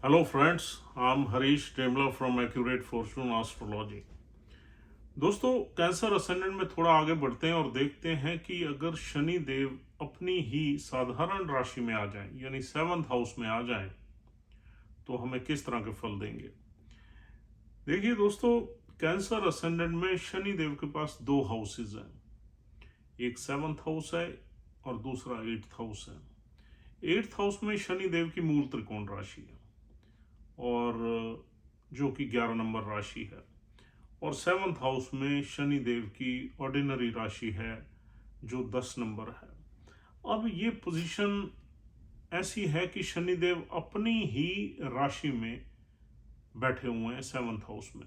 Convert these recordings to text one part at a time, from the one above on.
Hello friends, I'm Harish Temla from Accurate Fortune Astrology। दोस्तों, cancer ascendant में थोड़ा आगे बढ़ते हैं और देखते हैं कि अगर शनि देव अपनी ही साधारण राशि में आ जाएं, यानी सेवंथ हाउस में आ जाएं, तो हमें किस तरह के फल देंगे। देखिए दोस्तों, कैंसर असेंडेंट में शनि देव के पास दो हाउसेज हैं, एक सेवंथ हाउस है और दूसरा एट्थ हाउस है। एट्थ हाउस में शनि देव की मूल त्रिकोण राशि है और जो कि 11 नंबर राशि है, और सेवंथ हाउस में शनि देव की ऑर्डिनरी राशि है जो 10 नंबर है। अब ये पोजीशन ऐसी है कि शनि देव अपनी ही राशि में बैठे हुए हैं सेवंथ हाउस में।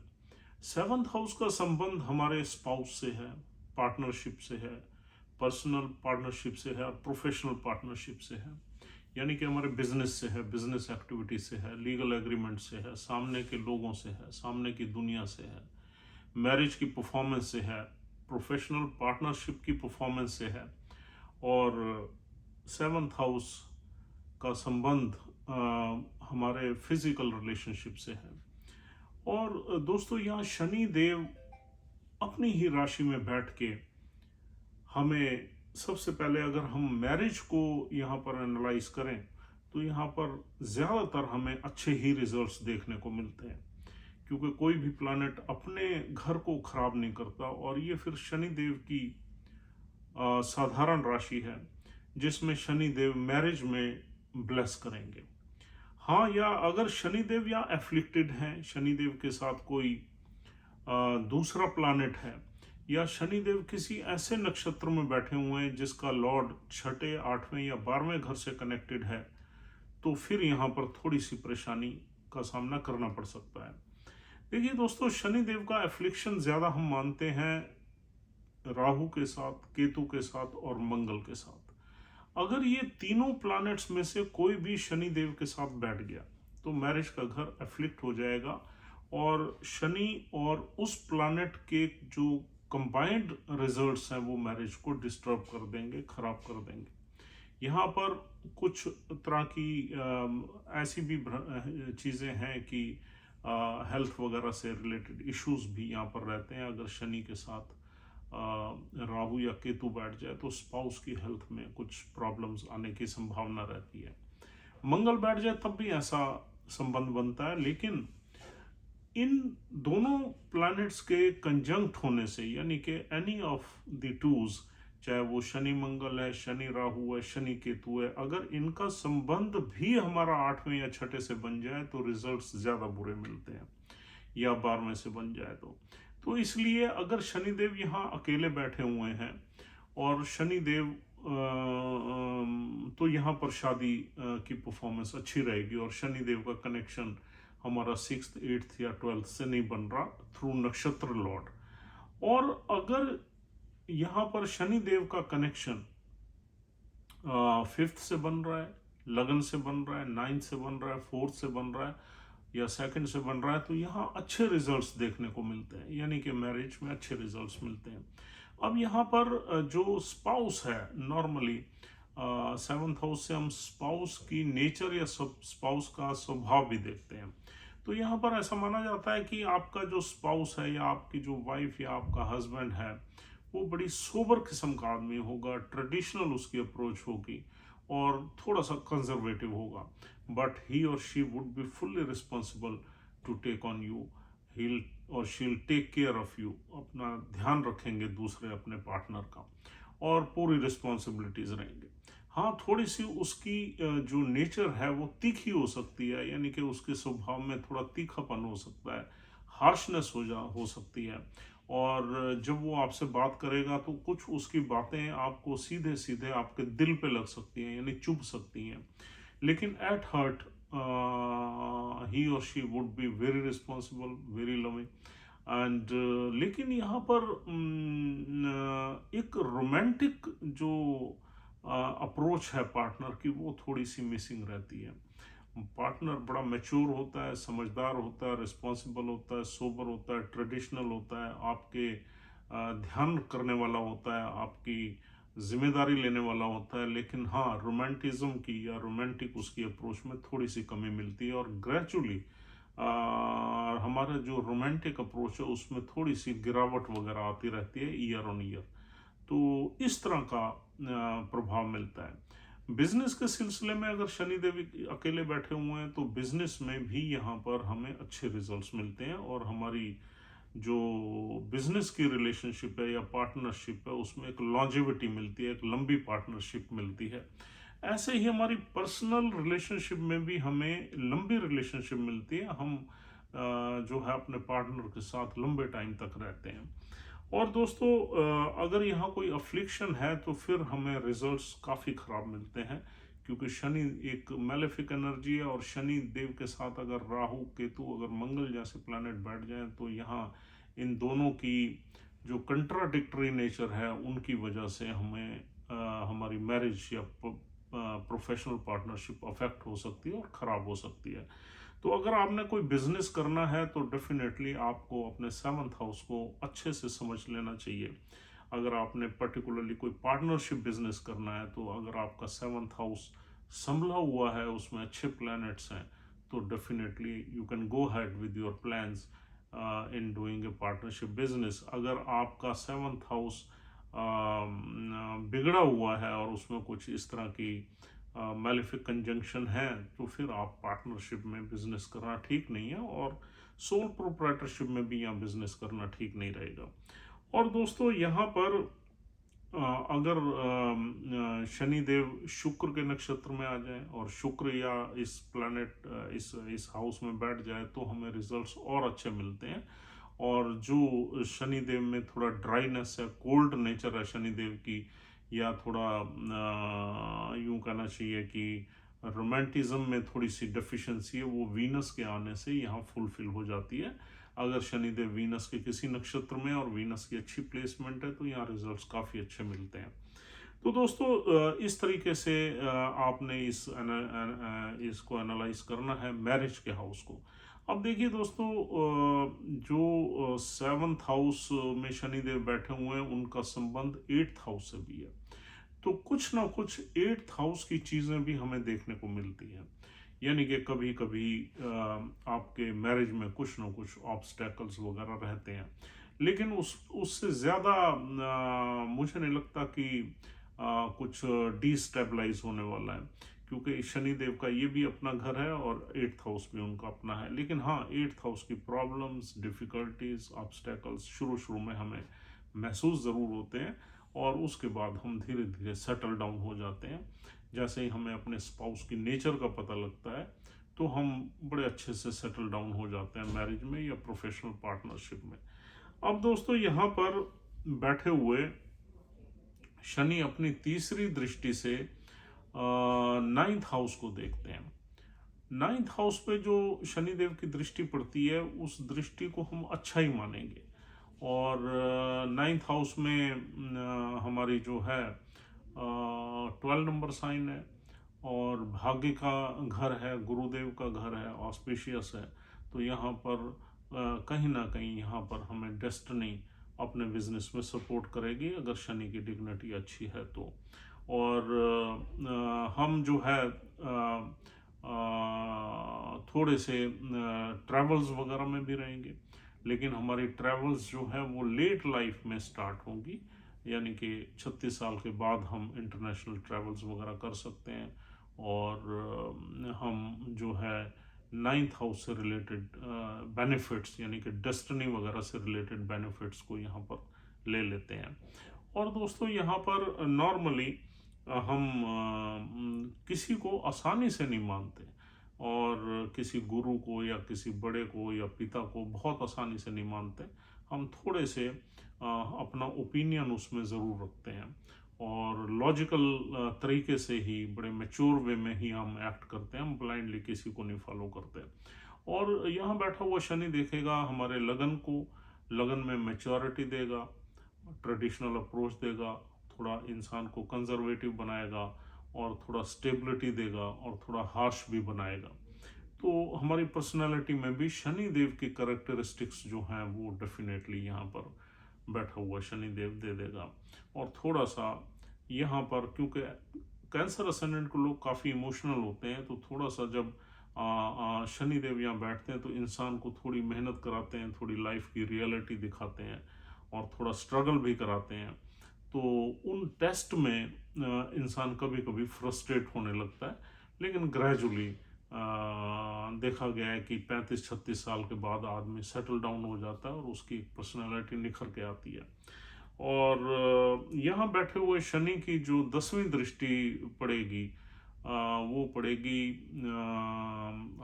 सेवंथ हाउस का संबंध हमारे स्पाउस से है, पार्टनरशिप से है, पर्सनल पार्टनरशिप से है और प्रोफेशनल पार्टनरशिप से है, यानी कि हमारे बिजनेस से है, बिजनेस एक्टिविटी से है, लीगल एग्रीमेंट से है, सामने के लोगों से है, सामने की दुनिया से है, मैरिज की परफॉर्मेंस से है, प्रोफेशनल पार्टनरशिप की परफॉर्मेंस से है। और सेवंथ हाउस का संबंध हमारे फिजिकल रिलेशनशिप से है। और दोस्तों, यहाँ शनि देव अपनी ही राशि में बैठ के हमें सबसे पहले, अगर हम मैरिज को यहाँ पर एनालाइज करें, तो यहाँ पर ज़्यादातर हमें अच्छे ही रिजल्ट्स देखने को मिलते हैं, क्योंकि कोई भी प्लैनेट अपने घर को खराब नहीं करता। और ये फिर शनि देव की साधारण राशि है जिसमें शनि देव मैरिज में ब्लेस करेंगे। हाँ, या अगर शनि देव या एफ्लिक्टेड हैं, शनि देव के साथ कोई दूसरा प्लैनेट है, या शनि देव किसी ऐसे नक्षत्र में बैठे हुए हैं जिसका लॉर्ड छठे, आठवें या 12वें घर से कनेक्टेड है, तो फिर यहाँ पर थोड़ी सी परेशानी का सामना करना पड़ सकता है। देखिए दोस्तों, शनि देव का एफ्लिक्शन ज़्यादा हम मानते हैं राहु के साथ, केतु के साथ और मंगल के साथ। अगर ये तीनों प्लैनेट्स में से कोई भी शनि देव के साथ बैठ गया तो मैरिज का घर एफ्लिक्ट हो जाएगा, और शनि और उस प्लैनेट के जो कंबाइंड रिजल्ट्स हैं वो मैरिज को डिस्टर्ब कर देंगे, खराब कर देंगे। यहाँ पर कुछ तरह की ऐसी भी चीज़ें हैं कि हेल्थ वगैरह से रिलेटेड इश्यूज भी यहाँ पर रहते हैं। अगर शनि के साथ राहु या केतु बैठ जाए तो स्पाउस की हेल्थ में कुछ प्रॉब्लम्स आने की संभावना रहती है। मंगल बैठ जाए तब भी ऐसा संबंध बनता है, लेकिन इन दोनों प्लैनेट्स के कंजंक्ट होने से, यानी कि एनी ऑफ द टूज, चाहे वो शनि मंगल है, शनि राहु है, शनि केतु है, अगर इनका संबंध भी हमारा 8वें या छठे से बन जाए तो रिजल्ट्स ज़्यादा बुरे मिलते हैं, या 12वें से बन जाए तो इसलिए अगर शनिदेव यहाँ अकेले बैठे हुए हैं और शनिदेव तो यहाँ पर शादी की परफॉर्मेंस अच्छी रहेगी, और शनिदेव का कनेक्शन हमारा 6th, 8th या 12th से नहीं बन रहा थ्रू नक्षत्र लॉर्ड। और अगर यहाँ पर शनिदेव का कनेक्शन 5th से बन रहा है, लगन से बन रहा है, 9th से बन रहा है, 4th से बन रहा है या 2nd से बन रहा है, तो यहाँ अच्छे रिजल्ट्स देखने को मिलते हैं, यानी कि मैरिज में अच्छे रिजल्ट्स मिलते हैं। अब यहाँ पर जो स्पाउस है, नॉर्मली सेवंथ हाउस से हम स्पाउस की नेचर या स्पाउस का स्वभाव भी देखते हैं। तो यहाँ पर ऐसा माना जाता है कि आपका जो स्पाउस है या आपकी जो वाइफ या आपका हस्बैंड है वो बड़ी सोबर किस्म का आदमी होगा, ट्रेडिशनल उसकी अप्रोच होगी और थोड़ा सा कंजर्वेटिव होगा, but he or she would be fully responsible to take on you, he or she'll take care of you, अपना ध्यान रखेंगे दूसरे अपने पार्टनर का, और पूरी रिस्पॉन्सिबिलिटीज रहेंगे। हाँ, थोड़ी सी उसकी जो नेचर है वो तीखी हो सकती है, यानी कि उसके स्वभाव में थोड़ा तीखापन हो सकता है, हार्शनेस हो सकती है, और जब वो आपसे बात करेगा तो कुछ उसकी बातें आपको सीधे सीधे आपके दिल पे लग सकती हैं, यानी चुभ सकती हैं, लेकिन at heart he or she would be very responsible, very loving and. लेकिन यहाँ पर एक रोमांटिक जो अप्रोच है पार्टनर की वो थोड़ी सी मिसिंग रहती है। पार्टनर बड़ा मैच्योर होता है, समझदार होता है, रिस्पॉन्सिबल होता है, सोबर होता है, ट्रेडिशनल होता है, आपके ध्यान करने वाला होता है, आपकी जिम्मेदारी लेने वाला होता है, लेकिन हाँ रोमांटिज्म की या रोमांटिक उसकी अप्रोच में थोड़ी सी कमी मिलती है, और ग्रेजुअली हमारा जो रोमांटिक अप्रोच है उसमें थोड़ी सी गिरावट वगैरह आती रहती है ईयर ऑन ईयर। तो इस तरह का प्रभाव मिलता है। बिजनेस के सिलसिले में अगर शनिदेव अकेले बैठे हुए हैं तो बिजनेस में भी यहाँ पर हमें अच्छे रिजल्ट्स मिलते हैं, और हमारी जो बिजनेस की रिलेशनशिप है या पार्टनरशिप है उसमें एक लॉन्जेविटी मिलती है, एक लंबी पार्टनरशिप मिलती है। ऐसे ही हमारी पर्सनल रिलेशनशिप में भी हमें लंबी रिलेशनशिप मिलती है, हम जो है अपने पार्टनर के साथ लंबे टाइम तक रहते हैं। और दोस्तों अगर यहाँ कोई अफ्लिक्शन है तो फिर हमें रिजल्ट्स काफ़ी ख़राब मिलते हैं, क्योंकि शनि एक मैलेफिक एनर्जी है, और शनि देव के साथ अगर राहु केतु अगर मंगल जैसे प्लैनेट बैठ जाएं तो यहाँ इन दोनों की जो कंट्राडिक्टरी नेचर है उनकी वजह से हमें हमारी मैरिज या प्रोफेशनल पार्टनरशिप अफेक्ट हो सकती है और ख़राब हो सकती है। तो अगर आपने कोई बिजनेस करना है तो डेफिनेटली आपको अपने 7th हाउस को अच्छे से समझ लेना चाहिए। अगर आपने पर्टिकुलरली कोई पार्टनरशिप बिजनेस करना है तो अगर आपका 7th हाउस संभला हुआ है, उसमें अच्छे प्लैनेट्स हैं, तो definitely you can go had with your plans in doing a partnership business. अगर आपका 7th हाउस बिगड़ा हुआ है और उसमें कुछ इस तरह की मैलिफिक कंजंक्शन है तो फिर आप पार्टनरशिप में बिजनेस करना ठीक नहीं है, और सोल प्रोप्राइटरशिप में भी यहाँ बिजनेस करना ठीक नहीं रहेगा। और दोस्तों यहाँ पर अगर शनि देव शुक्र के नक्षत्र में आ जाए और शुक्र या इस प्लैनेट इस हाउस में बैठ जाए तो हमें रिजल्ट्स और अच्छे मिलते हैं। और जो शनि देव में थोड़ा ड्राइनेस है, कोल्ड नेचर है शनि देव की, या थोड़ा यूं कहना चाहिए कि रोमांटिज्म में थोड़ी सी डेफिशिएंसी है, वो वीनस के आने से यहाँ फुलफिल हो जाती है। अगर शनिदेव वीनस के किसी नक्षत्र में और वीनस की अच्छी प्लेसमेंट है तो यहाँ रिजल्ट्स काफ़ी अच्छे मिलते हैं। तो दोस्तों इस तरीके से आपने इसको एनालाइज करना है मैरिज के हाउस को। अब देखिए दोस्तों जो 7th हाउस में शनिदेव बैठे हुए हैं उनका संबंध 8th हाउस से भी है, तो कुछ ना कुछ 8th हाउस की चीज़ें भी हमें देखने को मिलती हैं। यानी कि कभी कभी आपके मैरिज में कुछ ना कुछ ऑब्स्टेकल्स वगैरह रहते हैं, लेकिन उससे ज़्यादा मुझे नहीं लगता कि कुछ डिस्टेबलाइज होने वाला है, क्योंकि शनिदेव का ये भी अपना घर है और 8th हाउस भी उनका अपना है। लेकिन हाँ 8th हाउस की प्रॉब्लम्स, डिफ़िकल्टीज, ऑब्स्टेकल्स शुरू में हमें महसूस ज़रूर होते हैं, और उसके बाद हम धीरे धीरे सेटल डाउन हो जाते हैं। जैसे ही हमें अपने स्पाउस की नेचर का पता लगता है तो हम बड़े अच्छे से सेटल डाउन हो जाते हैं मैरिज में या प्रोफेशनल पार्टनरशिप में। अब दोस्तों यहाँ पर बैठे हुए शनि अपनी तीसरी दृष्टि से 9th हाउस को देखते हैं। 9th हाउस पे जो शनिदेव की दृष्टि पड़ती है उस दृष्टि को हम अच्छा ही मानेंगे। और 9th हाउस में हमारी जो है 12 नंबर साइन है, और भाग्य का घर है, गुरुदेव का घर है, ऑस्पिशियस है। तो यहाँ पर कहीं ना कहीं यहाँ पर हमें डेस्टिनी अपने बिजनेस में सपोर्ट करेगी अगर शनि की डिग्निटी अच्छी है तो। और हम जो है थोड़े से ट्रैवल्स वगैरह में भी रहेंगे, लेकिन हमारी ट्रैवल्स जो है वो लेट लाइफ में स्टार्ट होंगी, यानी कि 36 साल के बाद हम इंटरनेशनल ट्रैवल्स वगैरह कर सकते हैं। और हम जो है 9th हाउस से रिलेटेड बेनिफिट्स यानी कि डेस्टिनी वगैरह से रिलेटेड बेनिफिट्स को यहाँ पर ले लेते हैं। और दोस्तों यहाँ पर नॉर्मली हम किसी को आसानी से नहीं मानते, और किसी गुरु को या किसी बड़े को या पिता को बहुत आसानी से नहीं मानते। हम थोड़े से अपना ओपिनियन उसमें ज़रूर रखते हैं, और लॉजिकल तरीके से ही बड़े मैच्योर वे में ही हम एक्ट करते हैं, हम ब्लाइंडली किसी को नहीं फॉलो करते। और यहाँ बैठा हुआ शनि देखेगा हमारे लगन को, लगन में मैच्योरिटी देगा, ट्रेडिशनल अप्रोच देगा, थोड़ा इंसान को कंजर्वेटिव बनाएगा, और थोड़ा स्टेबिलिटी देगा, और थोड़ा हार्श भी बनाएगा। तो हमारी पर्सनालिटी में भी शनि देव की करेक्टरिस्टिक्स जो हैं वो डेफिनेटली यहाँ पर बैठा हुआ शनि देव दे देगा। और थोड़ा सा यहाँ पर क्योंकि कैंसर असेंडेंट को लोग काफ़ी इमोशनल होते हैं, तो थोड़ा सा जब शनि देव यहाँ बैठते हैं तो इंसान को थोड़ी मेहनत कराते हैं, थोड़ी लाइफ की रियलिटी दिखाते हैं और थोड़ा स्ट्रगल भी कराते हैं। तो उन टेस्ट में इंसान कभी कभी फ्रस्ट्रेट होने लगता है, लेकिन ग्रेजुअली देखा गया है कि 35-36 साल के बाद आदमी सेटल डाउन हो जाता है और उसकी एक पर्सनैलिटी निखर के आती है। और यहाँ बैठे हुए शनि की जो 10वीं दृष्टि पड़ेगी, वो पड़ेगी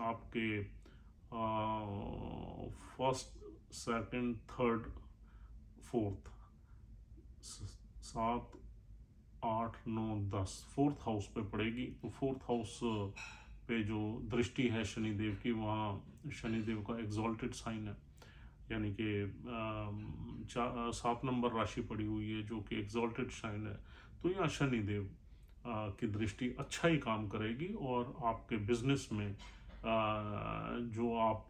आपके first, second, third, fourth, 7, 8, 9, 10, fourth house पे पड़ेगी। तो फोर्थ हाउस पे जो दृष्टि है शनिदेव की, वहाँ शनिदेव का एग्जॉल्टेड साइन है, यानी कि 7 नंबर राशि पड़ी हुई है जो कि एग्जॉल्टेड साइन है। तो यहाँ शनिदेव की दृष्टि अच्छा ही काम करेगी और आपके बिजनेस में जो आप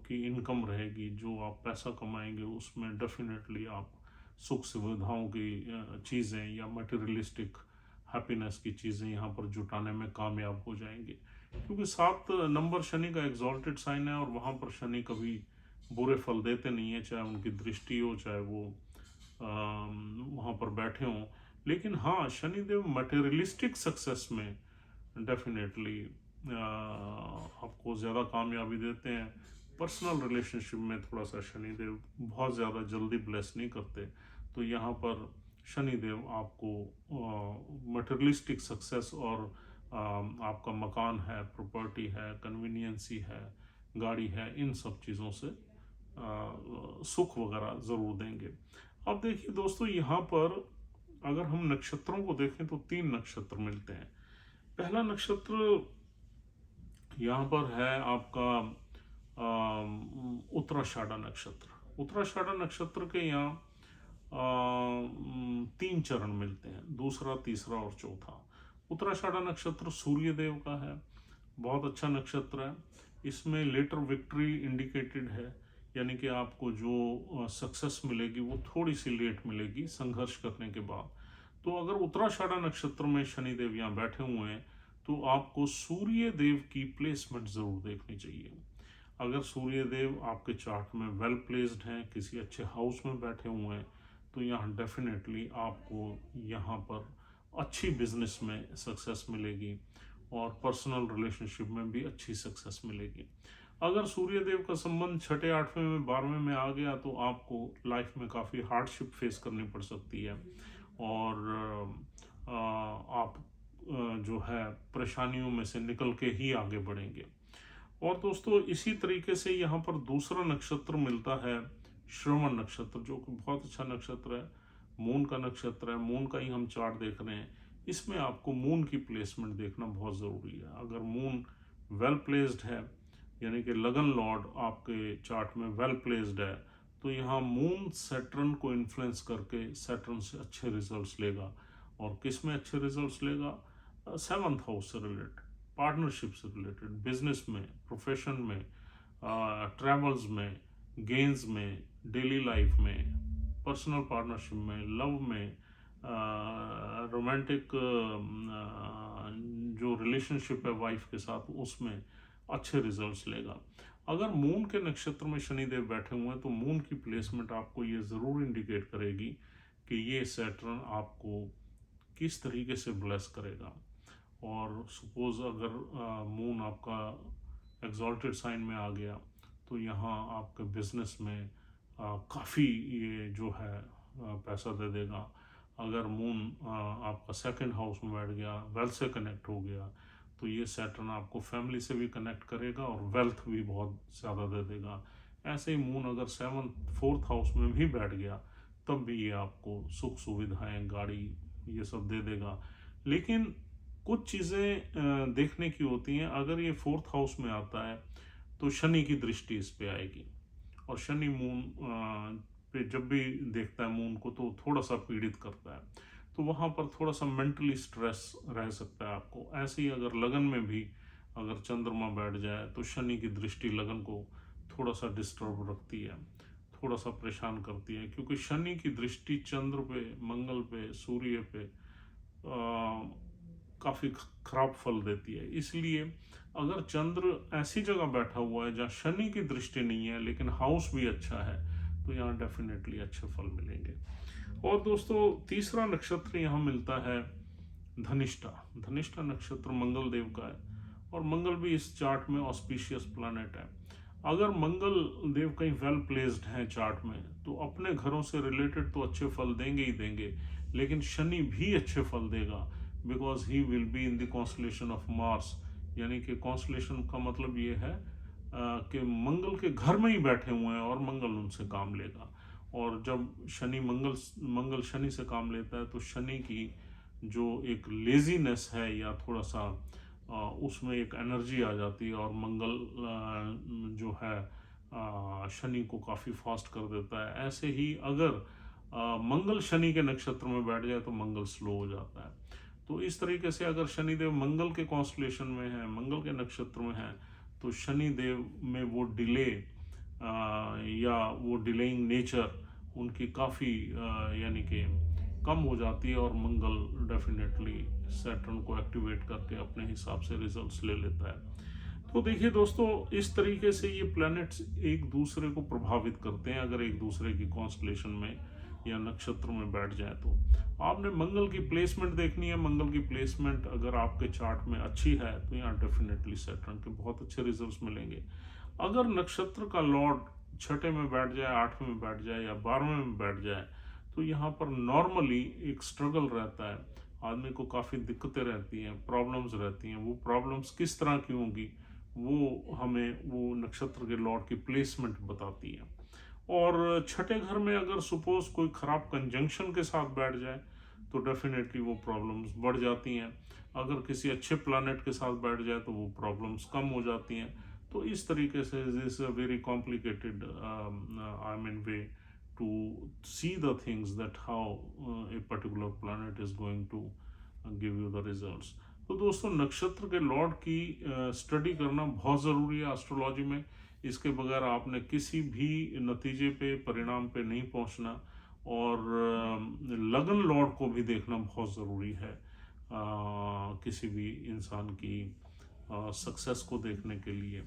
की इनकम रहेगी, जो आप पैसा कमाएंगे, उसमें डेफिनेटली आप सुख सुविधाओं की चीज़ें या मटेरियलिस्टिक हैप्पीनेस की चीज़ें यहाँ पर जुटाने में कामयाब हो जाएंगे। क्योंकि 7 नंबर शनि का एग्जॉल्टेड साइन है और वहाँ पर शनि कभी बुरे फल देते नहीं है, चाहे उनकी दृष्टि हो, चाहे वो वहाँ पर बैठे हों। लेकिन हाँ, शनिदेव मटेरियलिस्टिक सक्सेस में डेफिनेटली आपको ज़्यादा कामयाबी देते हैं। पर्सनल रिलेशनशिप में थोड़ा सा शनिदेव बहुत ज़्यादा जल्दी ब्लेस नहीं करते। तो यहाँ पर शनिदेव आपको मटेरियलिस्टिक सक्सेस और आपका मकान है, प्रॉपर्टी है, कन्वीनियंसी है, गाड़ी है, इन सब चीज़ों से सुख वगैरह ज़रूर देंगे। अब देखिए दोस्तों, यहाँ पर अगर हम नक्षत्रों को देखें तो 3 नक्षत्र मिलते हैं। पहला नक्षत्र यहाँ पर है आपका उत्तराषाढ़ा नक्षत्र। उत्तराषाढ़ा नक्षत्र के यहाँ 3 चरण मिलते हैं, दूसरा, तीसरा और चौथा। उत्तराषाढ़ा नक्षत्र सूर्य देव का है, बहुत अच्छा नक्षत्र है। इसमें लेटर विक्ट्री इंडिकेटेड है, यानी कि आपको जो सक्सेस मिलेगी वो थोड़ी सी लेट मिलेगी संघर्ष करने के बाद। तो अगर उत्तराषाढ़ा नक्षत्र में शनिदेव यहाँ बैठे हुए हैं तो आपको सूर्य देव की प्लेसमेंट जरूर देखनी चाहिए। अगर सूर्य देव आपके चार्ट में वेल प्लेस्ड हैं, किसी अच्छे हाउस में बैठे हुए हैं, तो यहाँ डेफिनेटली आपको यहाँ पर अच्छी बिजनेस में सक्सेस मिलेगी और पर्सनल रिलेशनशिप में भी अच्छी सक्सेस मिलेगी। अगर सूर्य देव का संबंध 6, 8वें में, 12वें में आ गया तो आपको लाइफ में काफ़ी हार्डशिप फेस करनी पड़ सकती है और आप जो है परेशानियों में से निकल के ही आगे बढ़ेंगे। और दोस्तों, इसी तरीके से यहाँ पर दूसरा नक्षत्र मिलता है श्रवण नक्षत्र, जो कि बहुत अच्छा नक्षत्र है, मून का नक्षत्र है। मून का ही हम चार्ट देख रहे हैं। इसमें आपको मून की प्लेसमेंट देखना बहुत ज़रूरी है। अगर मून वेल प्लेस्ड है, यानी कि लगन लॉर्ड आपके चार्ट में वेल प्लेस्ड है, तो यहाँ मून सैटर्न को इन्फ्लुएंस करके सैटर्न से अच्छे रिजल्ट्स लेगा। और किस में अच्छे रिजल्ट्स लेगा? 7th हाउस से रिलेटेड, पार्टनरशिप से रिलेटेड, बिजनेस में, प्रोफेशन में, ट्रैवल्स में, गेन्स में, डेली लाइफ में, पर्सनल पार्टनरशिप में, लव में, रोमांटिक जो रिलेशनशिप है वाइफ के साथ, उसमें अच्छे रिजल्ट्स लेगा। अगर मून के नक्षत्र में शनिदेव बैठे हुए हैं तो मून की प्लेसमेंट आपको ये ज़रूर इंडिकेट करेगी कि ये सैटर्न आपको किस तरीके से ब्लेस करेगा। और सपोज अगर मून आपका एग्जॉल्टेड साइन में आ गया तो यहाँ आपके बिजनेस में काफ़ी ये जो है पैसा दे देगा। अगर मून आपका 2nd हाउस में बैठ गया, वेल्थ से कनेक्ट हो गया, तो ये सैटर्न आपको फैमिली से भी कनेक्ट करेगा और वेल्थ भी बहुत ज़्यादा दे देगा। ऐसे ही मून अगर 4th हाउस में भी बैठ गया तब भी ये आपको सुख सुविधाएं, गाड़ी, ये सब दे देगा। लेकिन कुछ चीज़ें देखने की होती हैं। अगर ये 4th हाउस में आता है तो शनि की दृष्टि इस पे आएगी और शनि मून पे जब भी देखता है मून को तो थोड़ा सा पीड़ित करता है, तो वहाँ पर थोड़ा सा मेंटली स्ट्रेस रह सकता है आपको। ऐसे ही अगर लगन में भी अगर चंद्रमा बैठ जाए तो शनि की दृष्टि लगन को थोड़ा सा डिस्टर्ब रखती है, थोड़ा सा परेशान करती है, क्योंकि शनि की दृष्टि चंद्र पे, मंगल पे, सूर्य पे काफ़ी खराब फल देती है। इसलिए अगर चंद्र ऐसी जगह बैठा हुआ है जहाँ शनि की दृष्टि नहीं है लेकिन हाउस भी अच्छा है, तो यहाँ डेफिनेटली अच्छे फल मिलेंगे। और दोस्तों, तीसरा नक्षत्र यहाँ मिलता है धनिष्ठा। धनिष्ठा नक्षत्र मंगल देव का है, और मंगल भी इस चार्ट में ऑस्पिशियस प्लैनेट है। अगर मंगल देव कहीं वेल प्लेस्ड हैं चार्ट में, तो अपने घरों से रिलेटेड तो अच्छे फल देंगे ही देंगे, लेकिन शनि भी अच्छे फल देगा, because he will be in the constellation of Mars. यानी कि कॉन्स्टलेशन का मतलब ये है कि मंगल के घर में ही बैठे हुए हैं और मंगल उनसे काम लेगा। और जब शनि मंगल शनि से काम लेता है, तो शनि की जो एक लेजीनेस है या थोड़ा सा उसमें एक एनर्जी आ जाती है, और मंगल जो है शनि को काफ़ी फास्ट कर देता है। ऐसे ही अगर मंगल शनि के नक्षत्र में बैठ जाए तो मंगल स्लो हो जाता है। तो इस तरीके से अगर शनिदेव मंगल के कॉन्स्टलेशन में है, मंगल के नक्षत्र में है, तो शनिदेव में वो डिले या वो डिलेइंग नेचर उनकी काफ़ी यानी कि कम हो जाती है, और मंगल डेफिनेटली सैटर्न को एक्टिवेट करके अपने हिसाब से रिजल्ट्स ले लेता है। तो देखिए दोस्तों, इस तरीके से ये प्लैनेट्स एक दूसरे को प्रभावित करते हैं अगर एक दूसरे की कॉन्स्टलेशन में या नक्षत्र में बैठ जाए। तो आपने मंगल की प्लेसमेंट देखनी है। मंगल की प्लेसमेंट अगर आपके चार्ट में अच्छी है, तो यहाँ डेफिनेटली सैटर्न के बहुत अच्छे रिजल्ट्स मिलेंगे। अगर नक्षत्र का लॉर्ड छठे में बैठ जाए, आठवें में बैठ जाए या 12वें में बैठ जाए, तो यहाँ पर नॉर्मली एक स्ट्रगल रहता है, आदमी को काफ़ी दिक्कतें रहती हैं, प्रॉब्लम्स रहती हैं। वो प्रॉब्लम्स किस तरह की होंगी, वो हमें वो नक्षत्र के लॉर्ड की प्लेसमेंट बताती है। और छठे घर में अगर सपोज कोई खराब कंजंक्शन के साथ बैठ जाए, तो डेफिनेटली वो प्रॉब्लम्स बढ़ जाती हैं। अगर किसी अच्छे प्लैनेट के साथ बैठ जाए, तो वो प्रॉब्लम्स कम हो जाती हैं। तो इस तरीके से this a very complicated I mean way to see the things that how a particular planet is going to give you the results. तो दोस्तों, नक्षत्र के लॉर्ड की स्टडी करना बहुत ज़रूरी है एस्ट्रोलॉजी में। इसके बगैर आपने किसी भी नतीजे पे, परिणाम पे नहीं पहुंचना। और लगन लॉर्ड को भी देखना बहुत ज़रूरी है किसी भी इंसान की सक्सेस को देखने के लिए।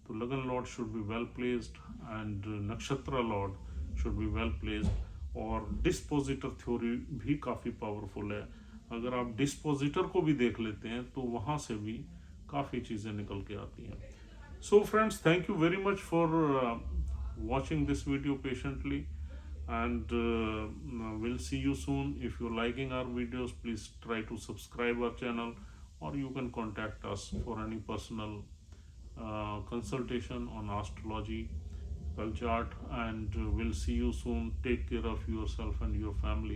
तो lagna lord should be well placed and nakshatra lord should be well placed. और डिस्पोजिटर थ्योरी भी काफ़ी पावरफुल है। अगर आप डिस्पोजिटर को भी देख लेते हैं, तो वहाँ से भी काफ़ी चीज़ें निकल के आती हैं। So friends, thank you very much for watching this video patiently, and we'll see you soon. If you're liking our videos, please try to subscribe our channel, or you can contact us for any personal consultation on astrology chart, and we'll see you soon. Take care of yourself and your family.